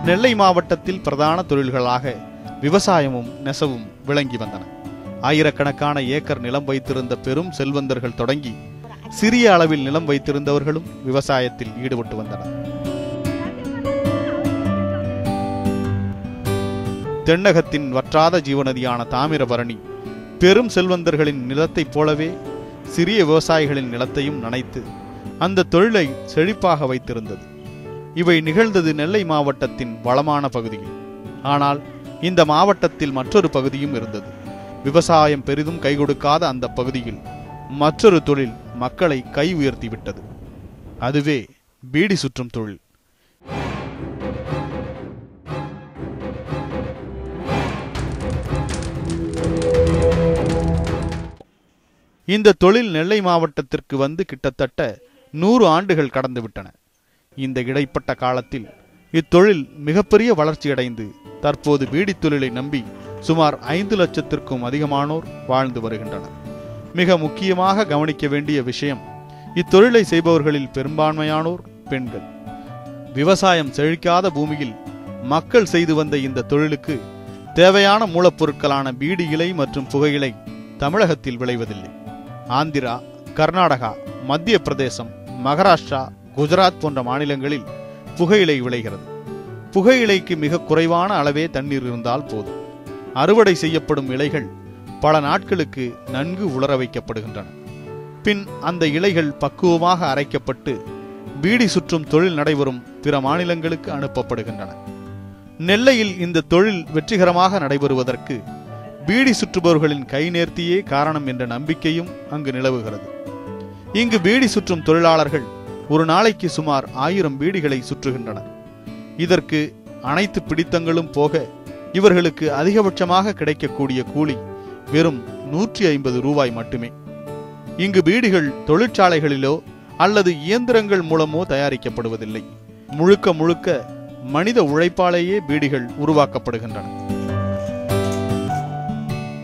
நெல்லை மாவட்டத்தில் பிரதான தொழில்களாக விவசாயமும் நெசவும் விளங்கி வந்தன. ஆயிரக்கணக்கான ஏக்கர் நிலம் வைத்திருந்த பெரும் செல்வந்தர்கள் தொடங்கி சிறிய அளவில் நிலம் வைத்திருந்தவர்களும் விவசாயத்தில் ஈடுபட்டு வந்தனர். தென்னகத்தின் வற்றாத ஜீவநதியான தாமிரபரணி பெரும் செல்வந்தர்களின் நிலத்தைப் போலவே சிறிய விவசாயிகளின் நிலத்தையும் நனைத்து அந்த தொழிலை செழிப்பாக வைத்திருந்தது. இவை நிகழ்ந்தது நெல்லை மாவட்டத்தின் வளமான பகுதியில். ஆனால் இந்த மாவட்டத்தில் மற்றொரு பகுதியும் இருந்தது. விவசாயம் பெரிதும் கை கொடுக்காத அந்த பகுதியில் மற்றொரு தொழில் மக்களை கை உயர்த்திவிட்டது. அதுவே பீடி சுற்றும் தொழில். இந்த தொழில் நெல்லை மாவட்டத்திற்கு வந்து கிட்டத்தட்ட 100 ஆண்டுகள் கடந்துவிட்டன. இந்த இடைப்பட்ட காலத்தில் இத்தொழில் மிகப்பெரிய வளர்ச்சியடைந்து தற்போது பீடி தொழிலை நம்பி சுமார் 5 லட்சத்திற்கும் அதிகமானோர் வாழ்ந்து வருகின்றனர். மிக முக்கியமாக கவனிக்க வேண்டிய விஷயம், இத்தொழிலை செய்பவர்களில் பெரும்பான்மையானோர் பெண்கள். விவசாயம் செழிக்காத பூமியில் மக்கள் செய்து வந்த இந்த தொழிலுக்கு தேவையான மூலப்பொருட்களான பீடி இலை மற்றும் புகையிலை தமிழகத்தில் விளைவதில்லை. ஆந்திரா, கர்நாடகா, மத்திய பிரதேசம், மகாராஷ்டிரா, குஜராத் போன்ற மாநிலங்களில் புகையிலை விளைகிறது. புகையிலைக்கு மிக குறைவான அளவே தண்ணீர் இருந்தால் போதும். அறுவடை செய்யப்படும் இலைகள் பல நாட்களுக்கு நன்கு உலர வைக்கப்படுகின்றன. பின் அந்த இலைகள் பக்குவமாக அரைக்கப்பட்டு பீடி சுற்றும் தொழில் நடைபெறும் பிற மாநிலங்களுக்கு அனுப்பப்படுகின்றன. நெல்லையில் இந்த தொழில் வெற்றிகரமாக நடைபெறுவதற்கு பீடி சுற்றுபவர்களின் கை நேர்த்தியே காரணம் என்ற நம்பிக்கையும் அங்கு நிலவுகிறது. இங்கு பீடி சுற்றும் தொழிலாளர்கள் ஒரு நாளைக்கு சுமார் 1000 பீடிகளை சுற்றுகின்றனர். இதற்கு அனைத்து பிடித்தங்களும் போக இவர்களுக்கு அதிகபட்சமாக கிடைக்கக்கூடிய கூலி வெறும் 150 ரூபாய் மட்டுமே. இங்கு பீடிகள் தொழிற்சாலைகளிலோ அல்லது இயந்திரங்கள் மூலமோ தயாரிக்கப்படுவதில்லை. முழுக்க முழுக்க மனித உழைப்பாலேயே பீடிகள் உருவாக்கப்படுகின்றன.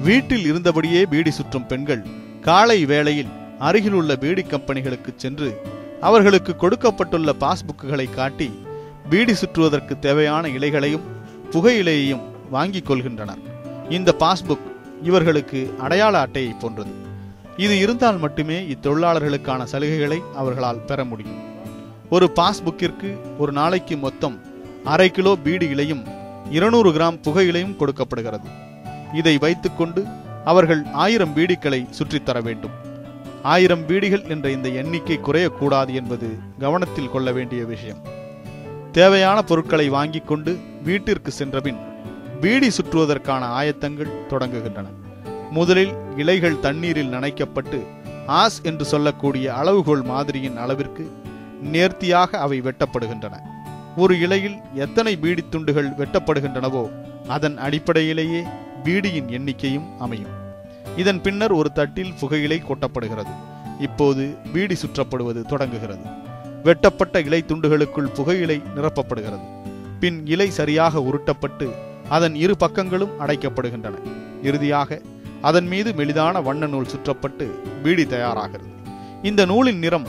வீட்டில் இருந்தபடியே பீடி சுற்றும் பெண்கள் காலை வேளையில் அருகிலுள்ள பீடி கம்பெனிகளுக்கு சென்று அவர்களுக்கு கொடுக்கப்பட்டுள்ள பாஸ்புக்குகளை காட்டி பீடி சுற்றுவதற்கு தேவையான இலைகளையும் புகையிலையையும் வாங்கிக் கொள்கின்றனர். இந்த பாஸ்புக் இவர்களுக்கு அடையாள அட்டையை போன்றது. இது இருந்தால் மட்டுமே இத்தொழிலாளர்களுக்கான சலுகைகளை அவர்களால் பெற முடியும். ஒரு பாஸ்புக்கிற்கு ஒரு நாளைக்கு மொத்தம் 1/2 கிலோ பீடி இலையும் 200 கிராம் புகையிலையும் கொடுக்கப்படுகிறது. இதை வைத்துக்கொண்டு அவர்கள் 1000 பீடிகளை சுற்றித்தர வேண்டும். 1000 பீடிகள் என்ற இந்த எண்ணிக்கை குறையக்கூடாது என்பது கவனத்தில் கொள்ள வேண்டிய விஷயம். தேவையான பொருட்களை வாங்கிக் கொண்டு வீட்டிற்கு சென்றபின் பீடி சுற்றுவதற்கான ஆயத்தங்கள் தொடங்குகின்றன. முதலில் இலைகள் தண்ணீரில் நனைக்கப்பட்டு ஆஸ் என்று சொல்லக்கூடிய அளவுகோல் மாதிரியின் அளவிற்கு நேர்த்தியாக அவை வெட்டப்படுகின்றன. ஒரு இலையில் எத்தனை பீடி துண்டுகள் வெட்டப்படுகின்றனவோ அதன் அடிப்படையிலேயே பீடியின் எண்ணிக்கையும் அமையும். இதன் பின்னர் ஒரு தட்டில் புகையிலை கொட்டப்படுகிறது. இப்போது பீடி சுற்றப்படுவது தொடங்குகிறது. வெட்டப்பட்ட இலை துண்டுகளுக்குள் புகையிலை நிரப்பப்படுகிறது. பின் இலை சரியாக உருட்டப்பட்டு அதன் இரு பக்கங்களும் அடைக்கப்படுகின்றன. இறுதியாக அதன் மீது மெலிதான வண்ண நூல் சுற்றப்பட்டு பீடி தயாராகிறது. இந்த நூலின் நிறம்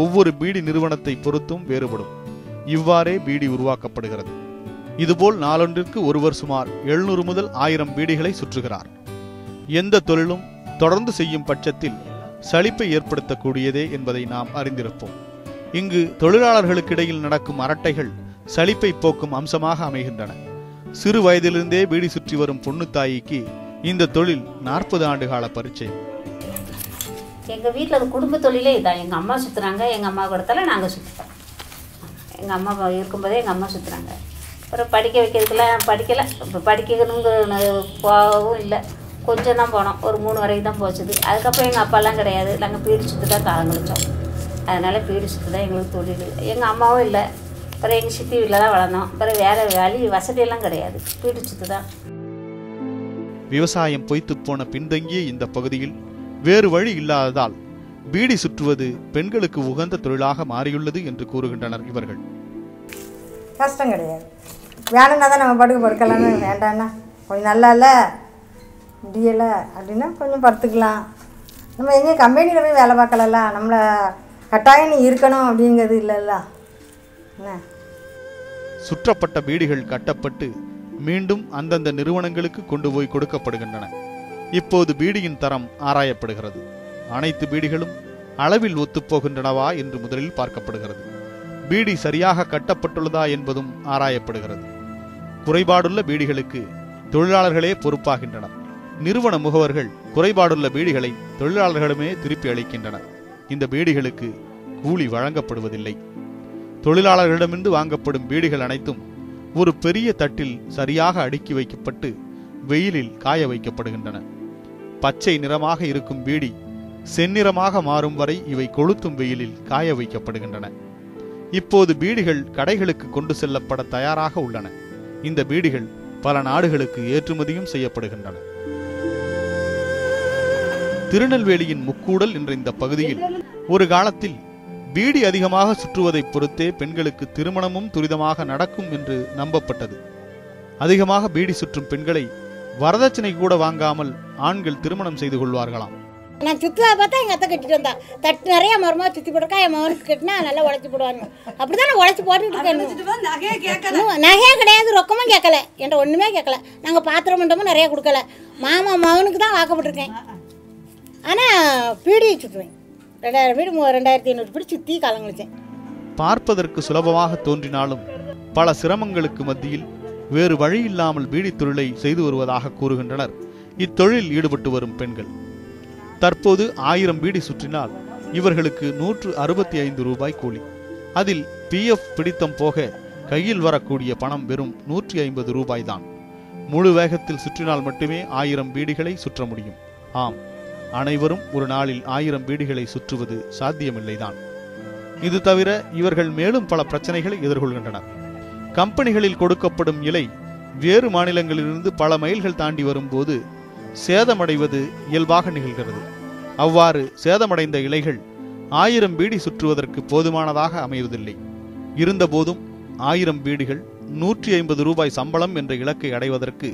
ஒவ்வொரு பீடி நிறுவனத்தை பொறுத்தும் வேறுபடும். இவ்வாறே பீடி உருவாக்கப்படுகிறது. இதுபோல் நாளொன்றிற்கு ஒருவர் சுமார் 700 முதல் 1000 பீடிகளை சுற்றுகிறார். எந்த தொழிலும் தொடர்ந்து செய்யும் பட்சத்தில் சலிப்பை ஏற்படுத்தக்கூடியதே என்பதை நாம் அறிந்திருப்போம். இங்கு தொழிலாளர்களுக்கிடையில் நடக்கும் அரட்டைகள் சலிப்பை போக்கும் அம்சமாக அமைகின்றன. சிறு வயதிலிருந்தே பீடி சுற்றி வரும் பொண்ணு தாய்க்கு இந்த தொழில் 40 ஆண்டு கால பரிச்சயம். எங்கள் வீட்டில் அது குடும்ப தொழிலே இதான். எங்கள் அம்மா சுற்றுறாங்க, எங்கள் அம்மா கூடத்தால நாங்கள் சுற்றுறோம். எங்கள் அம்மா இருக்கும்போதே எங்கள் அம்மா சுற்றுறாங்க. அப்புறம் படிக்க வைக்கிறதுக்கெல்லாம் படிக்கலை. இப்போ படிக்கணுங்கிற போகவும் இல்லை, கொஞ்சம் தான் போனோம். ஒரு 3 வரைக்கும் தான் போச்சுது. அதுக்கப்புறம் எங்கள் அப்பாலாம் கிடையாது, நாங்கள் பீடி சுற்று தான் காலம் கழிச்சோம். அதனால் பீடி சுற்று தான் எங்களுக்கு தொழில். எங்கள் அம்மாவும் இல்லை. அப்புறம் எங்கள் சித்தி வீட்டில் தான் வளர்ந்தோம். அப்புறம் வேறு வழி வசதியெல்லாம் கிடையாது, பீடி சுற்று தான். விவசாயம் பொய்த்து போன பின்தங்கிய இந்த பகுதியில் வேறு வழி இல்லாததால் பீடி சுற்றுவது பெண்களுக்கு உகந்த தொழிலாக மாறியுள்ளது என்று கூறுகின்றனர் இவர்கள். கஷ்டம் கிடையாது. வேணும்னா தான் நம்ம படுக்க படுக்கலான்னு, வேண்டாம்னா கொஞ்சம் நல்லா இல்லை முடியலை அப்படின்னா கொஞ்சம் படுத்துக்கலாம். நம்ம எங்கேயும் கம்பெனியில் போய் வேலை பார்க்கலல்ல, நம்மளை கட்டாயம் நீ இருக்கணும் அப்படிங்கிறது இல்லைல்ல. என்ன சுற்றப்பட்ட பீடிகள் கட்டப்பட்டு மீண்டும் அந்தந்த நிறுவனங்களுக்கு கொண்டு போய் கொடுக்கப்படுகின்றன. இப்போது பீடியின் தரம் ஆராயப்படுகிறது. அனைத்து பீடிகளும் அளவில் ஒத்துப்போகின்றனவா என்று முதலில் பார்க்கப்படுகிறது. பீடி சரியாக கட்டப்பட்டுள்ளதா என்பதும் ஆராயப்படுகிறது. குறைபாடுள்ள பீடிகளுக்கு தொழிலாளர்களே பொறுப்பாகின்றனர். நிறுவன முகவர்கள் குறைபாடுள்ள பீடிகளை தொழிலாளர்களிடமே திருப்பி அளிக்கின்றனர். இந்த பீடிகளுக்கு கூலி வழங்கப்படுவதில்லை. தொழிலாளர்களிடமிருந்து வாங்கப்படும் பீடிகள் அனைத்தும் ஒரு பெரிய தட்டில் சரியாக அடுக்கி வைக்கப்பட்டு வெயிலில் காய வைக்கப்படுகின்றன. பச்சை நிறமாக இருக்கும் பீடி செந்நிறமாக மாறும் வரை இவை கொளுத்தும் வெயிலில் காய வைக்கப்படுகின்றன. இப்போது பீடிகள் கடைகளுக்கு கொண்டு செல்லப்பட தயாராக உள்ளன. இந்த பீடிகள் பல நாடுகளுக்கு ஏற்றுமதியும் செய்யப்படுகின்றன. திருநெல்வேலியின் முக்கூடல் என்ற இந்த பகுதியில் ஒரு காலத்தில் பீடி அதிகமாக சுற்றுவதை பொறுத்தே பெண்களுக்கு திருமணமும் துரிதமாக நடக்கும் என்று நம்பப்பட்டது. அதிகமாக பீடி சுற்றும் பெண்களை வரதட்சணை கூட வாங்காமல் ஆண்கள் திருமணம் செய்து கொள்வார்களாம். நான் சுற்றுலா பார்த்தா எங்கள் அத்தை கட்டிட்டு வந்தா தட்டு நிறைய மரமாக சுற்றி போட்டுருக்கா. என் மகனுக்கு கட்டினா நல்லா உழைச்சி போடுவாங்க. அப்படி தான் நான் உழைச்சி போட்டுட்டு இருக்கேன். நகையே கிடையாது, ரொக்கமும் கேட்கல, என்கிட்ட ஒன்றுமே கேட்கல. நாங்கள் பாத்திரம் மண்டமும் நிறைய கொடுக்கல. மாமா மகனுக்கு தான் வாக்கப்பட்டிருக்கேன். ஆனால் பீடி சுற்றுவேன். 2000 பீடி 2500 பீடி சுற்றி காலங்களிச்சேன். பார்ப்பதற்கு சுலபமாக தோன்றினாலும் பல சிரமங்களுக்கு மத்தியில் வேறு வழி இல்லாமல் பீடி தொழிலை செய்து வருவதாக கூறுகின்றனர் இத்தொழில் ஈடுபட்டு வரும் பெண்கள். தற்போது 1000 பீடி சுற்றினால் இவர்களுக்கு 165 ரூபாய் கூலி. அதில் PF பிடித்தம் போக கையில் வரக்கூடிய பணம் வெறும் 150 ரூபாய் தான். முழு வேகத்தில் சுற்றினால் மட்டுமே 1000 பீடிகளை சுற்ற முடியும். ஆம், அனைவரும் ஒரு நாளில் 1000 பீடிகளை சுற்றுவது சாத்தியமில்லைதான். இது தவிர இவர்கள் மேலும் பல பிரச்சனைகளை எதிர்கொள்கின்றனர். கம்பெனிகளில் கொடுக்கப்படும் இலை வேறு மாநிலங்களிலிருந்து பல மைல்கள் தாண்டி வரும்போது சேதமடைவது இயல்பாக நிகழ்கிறது. அவ்வாறு சேதமடைந்த இலைகள் 1000 பீடி சுற்றுவதற்கு போதுமானதாக அமைவதில்லை. இருந்தபோதும் 1000 பீடிகள் 150 ரூபாய் சம்பளம் என்ற இலக்கை அடைவதற்கு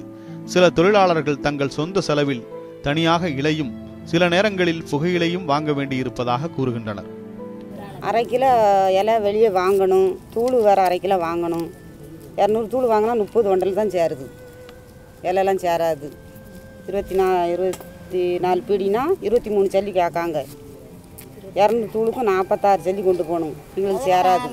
சில தொழிலாளர்கள் தங்கள் சொந்த செலவில் தனியாக இலையும் சில நேரங்களில் புகையிலையும் வாங்க வேண்டியிருப்பதாக கூறுகின்றனர். அரை கிலோ இலை வெளியே வாங்கணும், தூள் வேறு அரை கிலோ வாங்கணும். 200 தூள் வாங்கினா 30 வண்டல் தான் சேருது, இலையெல்லாம் சேராது. 24 பீடினா 23 சல்லி கேட்காங்க. 200 தூளுக்கும் 46 சல்லி கொண்டு போகணும், எங்களுக்கு சேராது.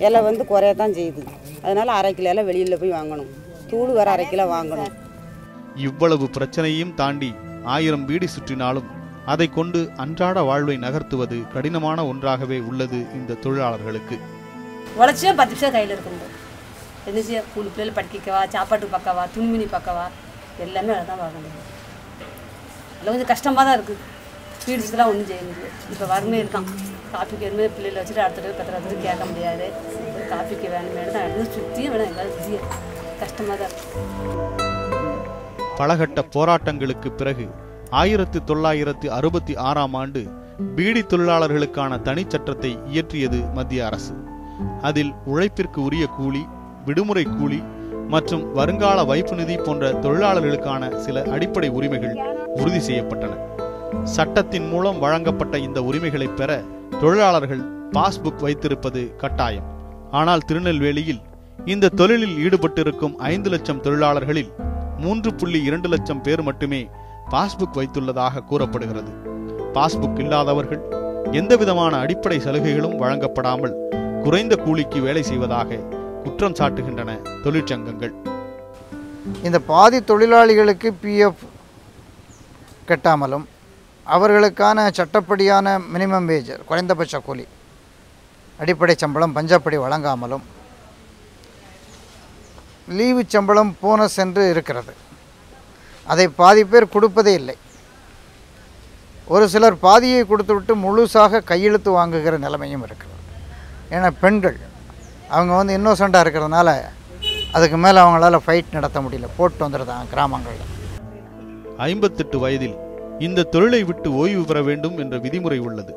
இலை வந்து குறையத்தான் செய்யுது. அதனால் அரை கிலோ இலை வெளியில் போய் வாங்கணும், தூள் வேறு அரை கிலோ வாங்கணும். இவ்வளவு பிரச்சனையும் தாண்டி 1000 பீடி சுற்றினாலும் அதை கொண்டு அன்றாட வாழ்வை நகர்த்துவது கடினமான ஒன்றாகவே உள்ளது இந்த தொழிலாளர்களுக்கு. உழைச்சியா 10 நிமிஷம் கையில் இருக்கணும். என்ன கூலி பிள்ளைகள் படிக்கவா, சாப்பாட்டு பக்கவா, துணிமணி பக்கவா, எல்லாமே அதை தான் பார்க்கணும். எல்லாம் கொஞ்சம் கஷ்டமாக தான் இருக்குது. பீடிச்சுலாம் ஒன்றும் செய்ய முடியாது. இப்போ வறுமை இருக்கான், காப்பிக்கு வேணுமே பிள்ளைகளை வச்சுட்டு அடுத்த கத்துறது கேட்க முடியாது. காப்பிக்கு வேணும் வேணும் தான் எடுத்து சுற்றியும் வேணும், எல்லாம் ஈஸியாக கஷ்டமாக தான் இருக்குது. பலகட்ட போராட்டங்களுக்கு பிறகு 1966ஆம் ஆண்டு பீடி தொழிலாளர்களுக்கான தனிச்சட்டத்தை இயற்றியது மத்திய அரசு. அதில் உழைப்பிற்கு உரிய கூலி, விடுமுறை கூலி மற்றும் வருங்கால வைப்பு நிதி போன்ற தொழிலாளர்களுக்கான சில அடிப்படை உரிமைகள் உறுதி செய்யப்பட்டன. சட்டத்தின் மூலம் வழங்கப்பட்ட இந்த உரிமைகளை பெற தொழிலாளர்கள் பாஸ்புக் வைத்திருப்பது கட்டாயம். ஆனால் திருநெல்வேலியில் இந்த தொழிலில் ஈடுபட்டிருக்கும் 5 லட்சம் தொழிலாளர்களில் 3.2 லட்சம் பேர் மட்டுமே பாஸ்புக் வைத்துள்ளதாக கூறப்படுகிறது. பாஸ்புக் இல்லாதவர்கள் எந்தவிதமான அடிப்படை சலுகைகளும் வழங்கப்படாமல் குறைந்த கூலிக்கு வேலை செய்வதாக குற்றம் சாட்டுகின்றன தொழிற்சங்கங்கள். இந்த பாதி தொழிலாளிகளுக்கு PF கட்டாமலும் அவர்களுக்கான சட்டப்படியான மினிமம் வேஜ் குறைந்தபட்ச கூலி, அடிப்படை சம்பளம், பஞ்சப்படி வழங்காமலும் லீவு சம்பளம் போனஸ் என்று இருக்கிறது. அதை பாதி பேர் கொடுப்பதே இல்லை. ஒரு சிலர் பாதியை கொடுத்துவிட்டு முழுசாக கையெழுத்து வாங்குகிற நிலைமையும் இருக்கிறது. ஏன்னா பெண்கள் அவங்க வந்து இன்னோசண்டாக இருக்கிறதுனால அதுக்கு மேலே அவங்களால ஃபைட் நடத்த முடியல, போட்டு வந்துடுறாங்க கிராமங்களில். 58 வயதில் இந்த தொழிலை விட்டு ஓய்வு பெற வேண்டும் என்ற விதிமுறை உள்ளது.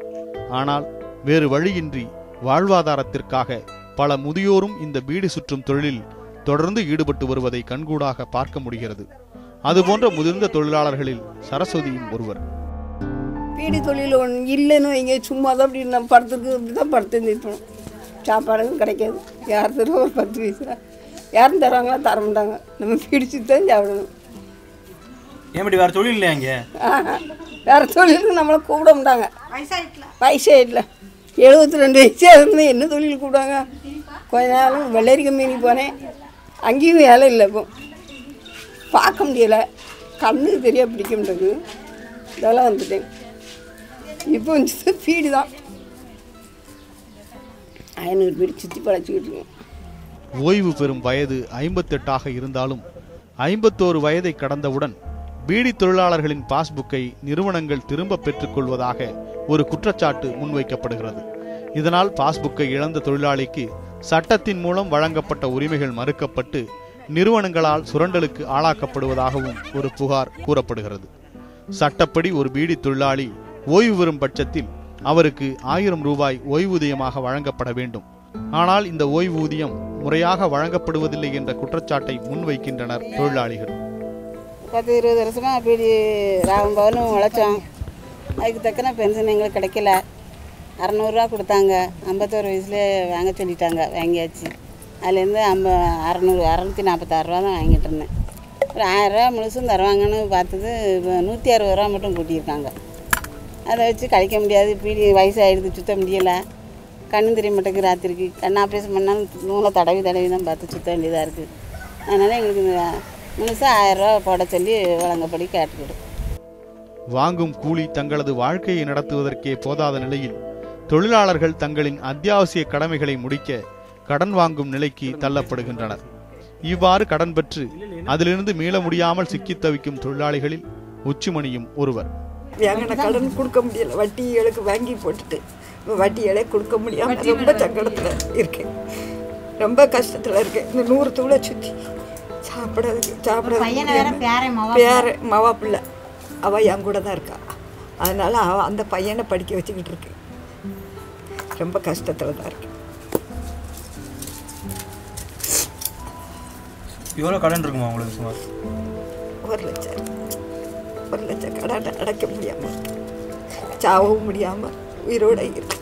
ஆனால் வேறு வழியின்றி வாழ்வாதாரத்திற்காக பல முதியோரும் இந்த பீடி சுற்றும் தொழிலில் தொடர்ந்து ஈடுபட்டு வருவதை கண்கூடாக பார்க்க முடிகிறது. அதுபோன்ற முதிர்ந்த தொழிலாளர்களில் சரஸ்வதியும் ஒருவர். பீடி தொழில் ஒன்று இல்லைன்னு இங்கே சும்மா தான் அப்படி நம்ம படுத்துருக்கு இப்படி தான் படுத்து நிற்போம். சாப்பாடும் கிடைக்காது. யார் தருவா ஒரு 10 பைசா யாரும் தருவாங்களா தர மாட்டாங்க. நம்ம பீடிச்சு தான் சாப்பிடணும். ஏன் வேறு தொழில் இல்லையா இங்கே? வேறு தொழிலுக்கு நம்மளை கூப்பிட மாட்டாங்க. வயசாயிடல 72 வயசு இருந்து என்ன தொழில் கூப்பிடுவாங்க. கொஞ்ச நாளும் வெள்ளரிக்க மீனி போனேன். அங்கேயும் வேலை இல்லை. இப்போ பார்க்க முடியலை. கண்ணுக்கு தெரியா பிடிக்க முடியாது. இதெல்லாம் வந்துட்டேன். இப்போ வந்து பீடி தான் 500 பீடி சுற்றி பழச்சிக்கிட்டு இருக்கேன். ஓய்வு பெறும் வயது 58 இருந்தாலும் 51 வயதை கடந்தவுடன் பீடி தொழிலாளர்களின் பாஸ்புக்கை நிறுவனங்கள் திரும்ப பெற்றுக்கொள்வதாக ஒரு குற்றச்சாட்டு முன்வைக்கப்படுகிறது. இதனால் பாஸ்புக்கை இழந்த தொழிலாளிக்கு சட்டத்தின் மூலம் வழங்கப்பட்ட உரிமைகள் மறுக்கப்பட்டு நிறுவனங்களால் சுரண்டலுக்கு ஆளாக்கப்படுவதாகவும் ஒரு புகார் கூறப்படுகிறது. சட்டப்படி ஒரு பீடி தொழிலாளி ஓய்வு பெறும் பட்சத்தில் அவருக்கு 1000 ரூபாய் ஓய்வூதியமாக வழங்கப்பட வேண்டும். ஆனால் இந்த ஓய்வூதியம் முறையாக வழங்கப்படுவதில்லை என்ற குற்றச்சாட்டை முன்வைக்கின்றனர் தொழிலாளிகள். 10-20 வருஷமாக பீடி ராகம் பவனும் உழைச்சோம். அதுக்கு தக்கன பென்ஷன் எங்களுக்கு கிடைக்கல. 600 ரூபா கொடுத்தாங்க. 51 வயசுலேயே வாங்க சொல்லிட்டாங்க. வாங்கியாச்சு. அதுலேருந்து 646 ரூபா தான் வாங்கிட்டு இருந்தேன். ஒரு 1000 ரூபா முழுசும் தருவாங்கன்னு பார்த்தது 160 ரூபா மட்டும் கூட்டியிருக்காங்க. அதை வச்சு கழிக்க முடியாது. பீடி வயசாகிடுது, சுத்த முடியலை. கண்ணு தெரிய மாட்டேங்குது. ராத்திரிக்கு கண் ஆப்ரேஷன் பண்ணாலும் நூலை தடவி தான் பார்த்து சுத்த வேண்டியதாக இருக்குது. அதனால் எங்களுக்கு முழுசாக 1000 ரூபா போட சொல்லி வழங்கப்படி கேட்டுக்கிடும். வாங்கும் கூலி தங்களது வாழ்க்கையை நடத்துவதற்கே போதாத நிலையில் தொழிலாளர்கள் தங்களின் அத்தியாவசிய கடமைகளை முடிக்க கடன் வாங்கும் நிலைக்கு தள்ளப்படுகின்றனர். இவ்வாறு கடன் பெற்று அதிலிருந்து மீள முடியாமல் சிக்கி தவிக்கும் தொழிலாளிகளில் உச்சிமணியும் ஒருவர். வாங்கின கடன் கொடுக்க முடியல. வட்டிகளுக்கு வாங்கி போட்டுட்டு வட்டிகளை கொடுக்க முடியாமல் ரொம்ப சங்கடத்தில் இருக்கேன். ரொம்ப கஷ்டத்தில் இருக்கேன். இந்த 100 தூளை சுற்றி சாப்பிட பேர மவா பிள்ளை அவள் என் கூட தான் இருக்கா. அதனால் அந்த பையனை படிக்க வச்சுக்கிட்டு இருக்கேன். ரொம்ப கஷ்டத்தில் தான் இருக்கேன். எவ்வளோ கடன் இருக்குமா உங்களுக்கு? சுமார் 1 லட்சம் கடன் அடைக்க முடியாமல் சாகவும் முடியாமல் உயிரோட இருக்கு.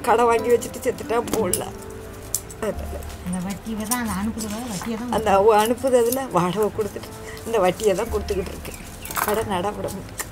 கடை வாங்கி வச்சுட்டு செத்துட்டா போடல. அந்த அனுப்புறதுல வாடகை கொடுத்துட்டு இந்த வட்டியை தான் கொடுத்துக்கிட்டு இருக்கேன். கடை நடைபெற முடியும்.